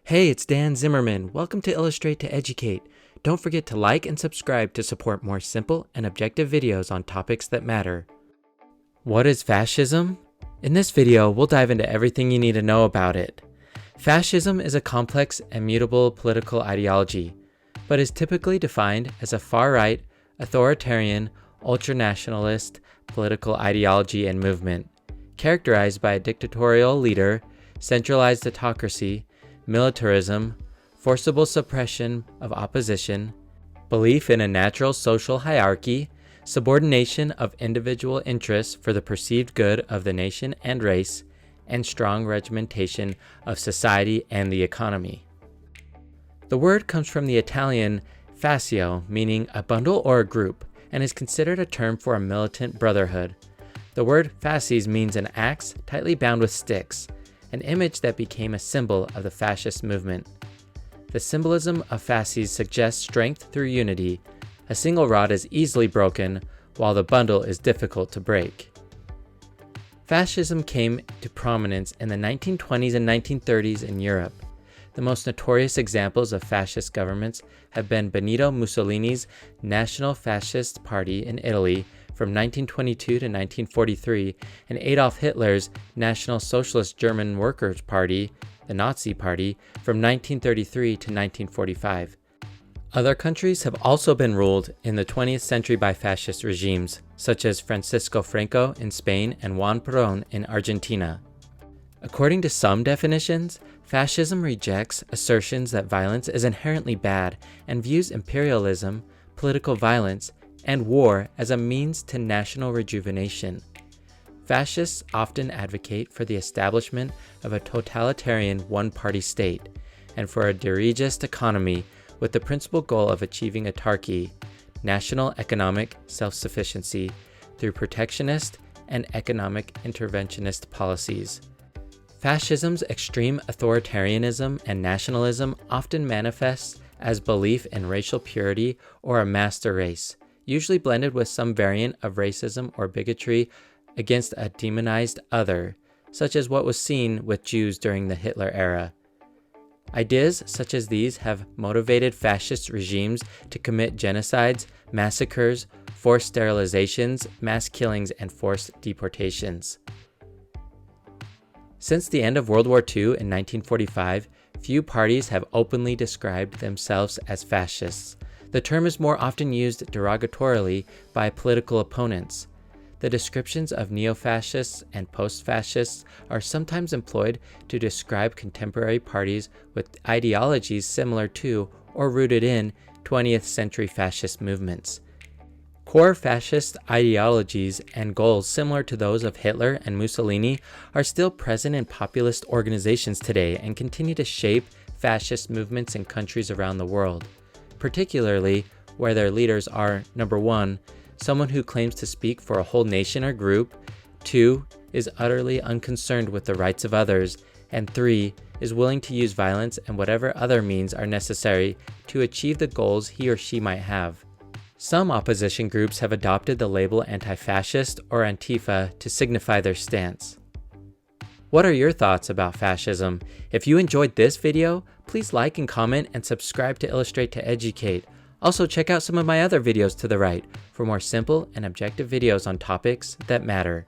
Hey, it's Dan Zimmerman. Welcome to Illustrate to Educate. Don't forget to like and subscribe to support more simple and objective videos on topics that matter. What is fascism? In this video, we'll dive into everything you need to know about it. Fascism is a complex and mutable political ideology, but is typically defined as a far-right, authoritarian, ultranationalist political ideology and movement, characterized by a dictatorial leader, centralized autocracy, militarism, forcible suppression of opposition, belief in a natural social hierarchy, subordination of individual interests for the perceived good of the nation and race, and strong regimentation of society and the economy. The word comes from the Italian fascio, meaning a bundle or a group, and is considered a term for a militant brotherhood. The word fasces means an axe tightly bound with sticks, an image that became a symbol of the fascist movement. The symbolism of fasces suggests strength through unity. A single rod is easily broken, while the bundle is difficult to break. Fascism came to prominence in the 1920s and 1930s in Europe. The most notorious examples of fascist governments have been Bennito Mussolini's National Fascist Party in Italy from 1922 to 1943, and Adolf Hitler's National Socialist German Workers' Party, the Nazi Party, from 1933 to 1945. Other countries have also been ruled in the 20th century by fascist regimes, such as Francisco Franco in Spain and Juan Perón in Argentina. According to some definitions, fascism rejects assertions that violence is inherently bad and views imperialism, political violence, and war as a means to national rejuvenation. Fascists often advocate for the establishment of a totalitarian one-party state and for a dirigist economy with the principal goal of achieving autarky, national economic self-sufficiency, through protectionist and economic interventionist policies. Fascism's extreme authoritarianism and nationalism often manifests as belief in racial purity or a master race, usually blended with some variant of racism or bigotry against a demonized other, such as what was seen with Jews during the Hitler era. Ideas such as these have motivated fascist regimes to commit genocides, massacres, forced sterilizations, mass killings, and forced deportations. Since the end of World War II in 1945, few parties have openly described themselves as fascists. The term is more often used derogatorily by political opponents. The descriptions of neo-fascists and post-fascists are sometimes employed to describe contemporary parties with ideologies similar to or rooted in 20th century fascist movements. Core fascist ideologies and goals similar to those of Hitler and Mussolini are still present in populist organizations today and continue to shape fascist movements in countries around the world, particularly where their leaders are, number one, someone who claims to speak for a whole nation or group, 2, is utterly unconcerned with the rights of others, and 3, is willing to use violence and whatever other means are necessary to achieve the goals he or she might have. Some opposition groups have adopted the label anti-fascist or Antifa to signify their stance. What are your thoughts about fascism? If you enjoyed this video, please like and comment and subscribe to Illustrate to Educate. Also, check out some of my other videos to the right for more simple and objective videos on topics that matter.